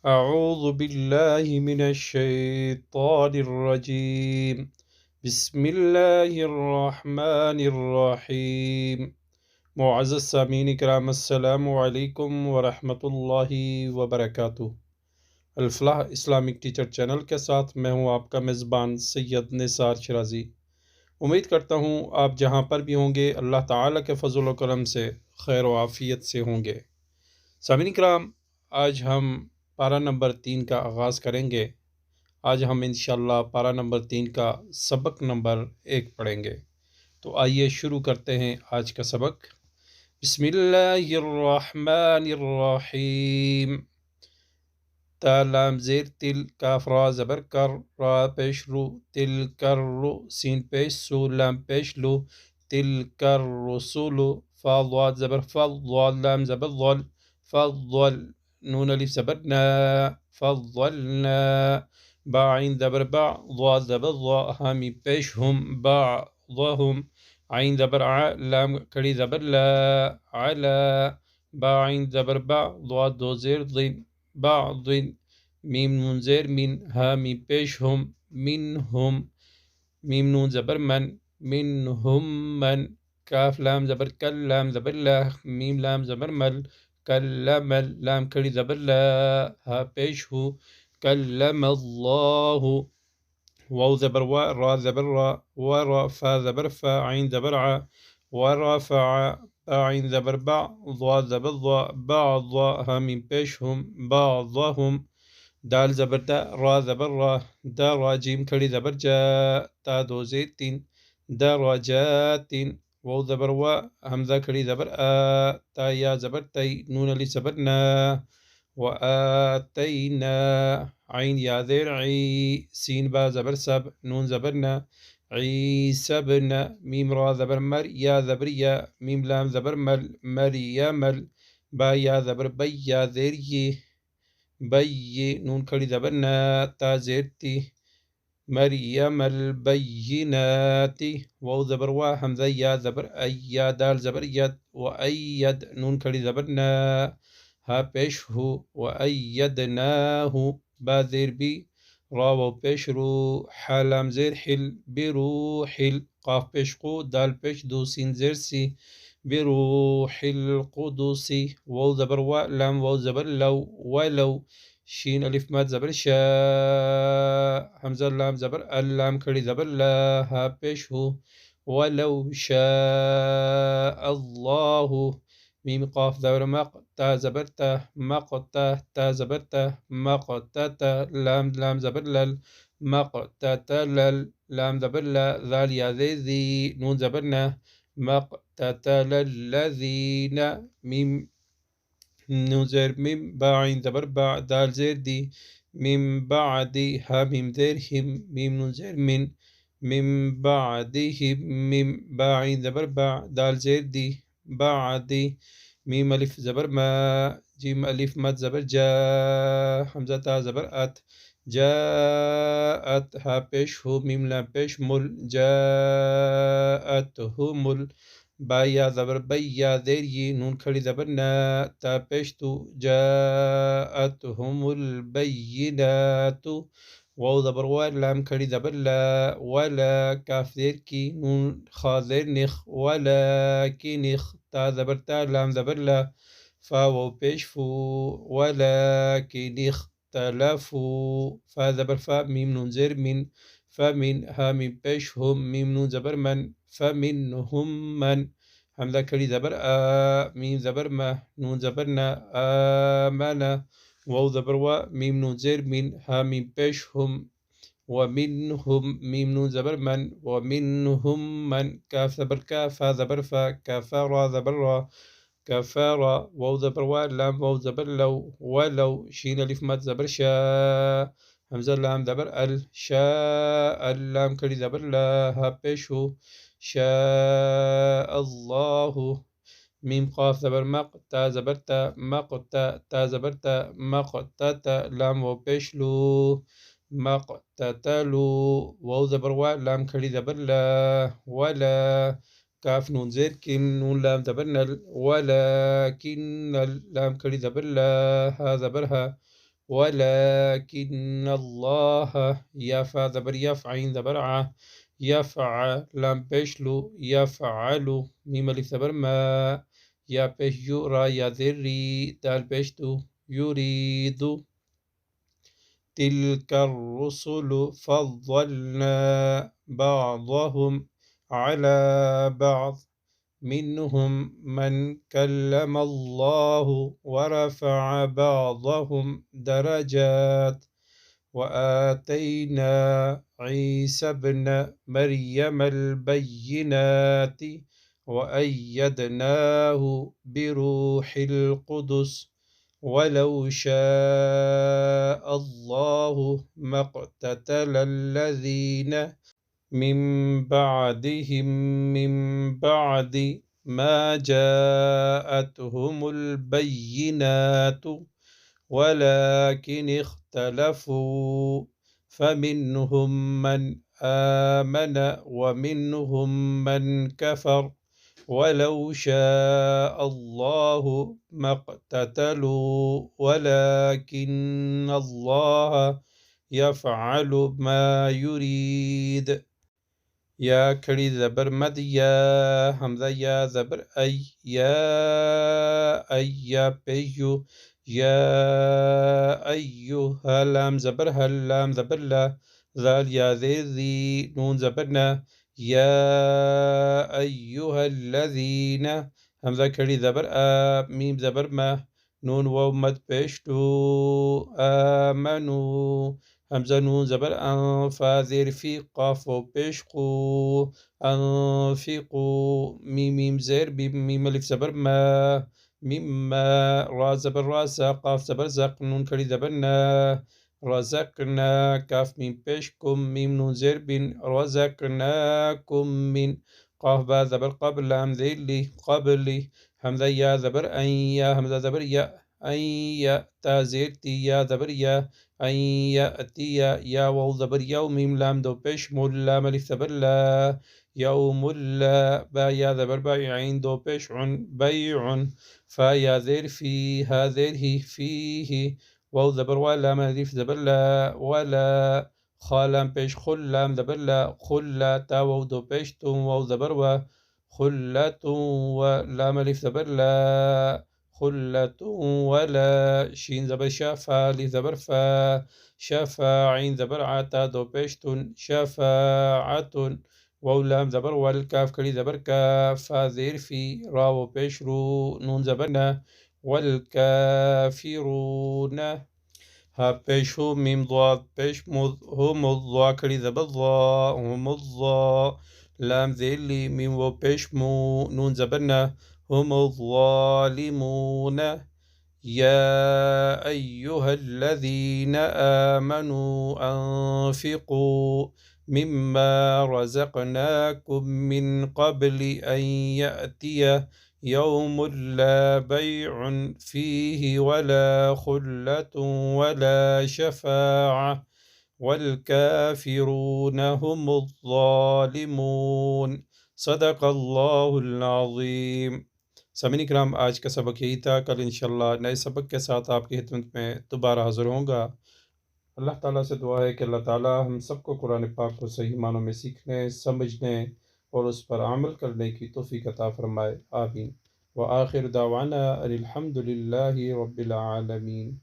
أعوذ بالله من الشيطان الرجيم بسم الله الرحمن الرحيم मुअज़्ज़ज़ सामीन किराम अस्सलामु अलैकुम वरहमतुल्लाहि वबरकातुहू। अल-फलाह इस्लामिक टीचर चैनल के साथ मैं हूं आपका मेज़बान सैयद निसार शिराज़ी। उम्मीद करता हूं आप जहां पर भी होंगे अल्लाह ताला के फ़ज़ल व करम से खैर व आफ़ियत से होंगे। सामीन किराम, आज हम पारा नंबर 3 का आगाज़ करेंगे। आज हम इंशाअल्लाह पारा नंबर 3 का सबक नंबर 1 पढ़ेंगे। तो आइए शुरू करते हैं आज का सबक। बिस्मिल्लाहिर्रहमानिर्रहीम। ता लाम ज़ेर तिल काफ रा ज़बर कर रा पेश रू तिल कर रू सीन पेश सू लाम पेश लू तिल कर रसूलु फा ज़ाद ज़बर फा ज़ाद लाम ज़बर ज़ल फज़ल नून अलिफ ज़बर ना फज़लना बा आइन ज़बर बा ज़ा ज़बर ज़ा हामी पेश हम बाज़हुम आइन ज़बर आ लाम कड़ी ज़बर ला अला बा आइन ज़बर बा ज़ा दो ज़ेर ज़िन बाज़िन मीम नून ज़ेर मिन हामी पेश हम मिन हम मीम नून ज़बर मन मिन हम मन काफ लाम ज़बर कल लाम ज़बर ला मीम लाम ज़बर मल कल्लमल लाम कड़ी ज़बर ला हा पेश हु कल्लमल्लाहु वाव ज़बर वा रा ज़बर रा व रा फा ज़बर फा आइन ज़बर आ व रा फा आइन ज़बर बा ज़ा ज़बर ज़ा बाज़ा हा मीम पेश हम बाज़हुम दाल ज़बर दा रा ज़बर रा दा रा जीम खड़ी ज़बर जा ता दो ज़ेर तीन दा रा जा तीन वाव ज़बर वा हमज़ा खड़ी ज़बर आ ता या ज़बर तई नून अली ज़बर ना व आतैना आइन या ज़ेर ई सीन बा ज़बर सब नून ज़बर ना ईसबना मीम रा ज़बर मर या ज़बर या मीम लाम ज़बर मल मरियमल बा या ज़बर बै या ज़ेर ये बय्ये नून खड़ी ज़बर ना ता ज़ेर ती मरियमल बय्यिनाति वाव ज़बर वा हमज़ा या ज़बर अय्या दाल ज़बर यद व अय्यद नून खड़ी ज़बर ना हा पेश हु व अय्यदनाहु बा ज़ेर बी रा वाव पेश रू हा लाम ज़ेर हिल बिरूहिल क़ाफ पेश को दाल पेश दो सीन ज़ेर सी बिरूहिल क़ुदुसी वाव ज़बर वा लाम वाव ज़बर लव वलव शीन अलिफ मद ज़बर शा हमज़ा लाम ज़बर अल लाम खड़ी ज़बर ला हा पेश हो वलव शा अल्लाहु मीम क़ाफ ज़बर मक़ ता ज़बर ता मक़ ता ज़बर ता मक़ ता लाम लाम ज़बर लल मक़ ता लल लाम ज़बर ला ज़ाल या ज़ी नून ज़बर ना मक़ ता लल्लज़ीना मीम नून ज़ेर मीम बा आइन ज़बर बा दाल ज़ेर दी मीम बादी हा मीम ज़ेर हिम मीम नून ज़ेर मिन मीम बादिहिम मीम बा आइन ज़बर बा दाल ज़ेर दी बादी मीम अलिफ ज़बर मा जीम अलिफ मद ज़बर जा हमज़ा ता ज़बर अत जाअत हा पेश हो मीम लाम पेश मुल जाअत हुमुल बा या ज़बर बै या ज़ेर ये नून खड़ी ज़बर ना ता पेश तु जाअतहुमुल बय्यिनातु वाव ज़बर वा लाम खड़ी ज़बर ला वला काफ ज़ेर की नून खा ज़ेर निख वलाकिनिख ता ज़बर ता लाम ज़बर ला फा वाव पेश फू वलाकिनिख तलफू फा ज़बर फा मीम नून ज़ेर मिन फमिन हा मीम पेश हम मीम नून ज़बर मन फमिनहुम मन हमज़ा खड़ी ज़बर आ मीम ज़बर मा नून ज़बर ना आमना वाव ज़बर वा मीम नून ज़ेर मिन हा मीम पेश हम वमिनहुम मीम नून ज़बर मन वमिनहुम मन काफ ज़बर का फा ज़बर फा काफा रा ज़बर रा कफरा वाव ज़बर वा लाम वाव ज़बर लव वलव शीन अलिफ मद ज़बर शा हमज़ा लाम ज़बर अल शा अल लाम खड़ी ज़बर ला हा पेश हो शा अल्लाहु मीम क़ाफ ज़बर मक़ ता ज़बर ता मक़ ता ज़बर ता मक़ ता लाम वाव पेश लू मक़ तलू वाव ज़बर वा लाम खड़ी ज़बर ला वला काफ नून ज़ेर किन नून लाम ज़बर नल वलाकिन्नल लाम खड़ी ज़बर ला हा ज़बर हा ولكن الله يفع زبر يفع عين زبر ع يفع لام بشلو يفعل ميم ألف زبر ما يا بش يرى يا ذري دال بشتو يريد تلك الرسل فضلنا بعضهم على بعض منهم من كلم الله ورفع بعضهم درجات وآتينا عيسى ابن مريم البينات وأيدناه بروح القدس ولو شاء الله ما اقتتل الذين من بعدهم من بعد ما جاءتهم البينات ولكن اختلفوا فمنهم من آمن ومنهم من كفر ولو شاء الله ما اقتتلوا ولكن الله يفعل ما يريد يا كري زبر مد يا همزة يا زبر يا بيو يا أيها لام زبر هل لام زبر لا ذال يا ذي نون زبرنا يا أيها الذين همزة كري زبر ميم زبر ما نون واو مد بيشتو آمنوا همزة نون زبر فاذر في قاف وبشقو أنفقوا ميم زير ميم ألف زبر ما مما را زبر راسا قاف زبر زق نون كري زبرنا رزقنا كاف ميم بشكم ميم نون زير بن رزقناكم من قاف با زبر قبل لام ذيلي قبلي همزة يا زبر أن يا همزة زبر يا أن يا تا زير تي يا زبر يا أن يأتي يا واو زبر يوم ميم لام دو بش ملا ملف زبر لا يوم لا با يا زبر عين دو بش عن بيع فيا ذير في هذه فيه واو زبر ولا ملف زبر لا ولا خالام بش خلام زبر لا خلا تا واو دو بش توم واو زبر و خلة ولا ملف زبر لا خلة ولا شين زبر شافا لزبر فا شفا عين زبر عتا دو بيشتون شفاعة وولام زبر والكاف كلي زبر كاف زير في راو بيشرو نون زبرنا والكافرون ها بيشو ميم ضاد بيش هم الضا كلي زبر ضا هم الضا لام ذيلي ميم وبيش مو نون زبرنا هم الظالمون يا أيها الذين آمنوا أنفقوا مما رزقناكم من قبل أن يأتي يوم لا بيع فيه ولا خلة ولا شفاعة والكافرون هم الظالمون صدق الله العظيم सामीन इकराम आज का सबक यही था। कल इंशाल्लाह नए सबक के साथ आपकी खिदमत में दोबारा हाज़िर होऊंगा। अल्लाह ताला से दुआ है कि अल्लाह ताला हम सबको कुरान पाक को सही मानों में सीखने, समझने और उस पर अमल करने की तौफीक अता फरमाए। आमीन। व आखिर दावाना अनिल हम्दुलिल्लाहि रब्बिल आलमीन।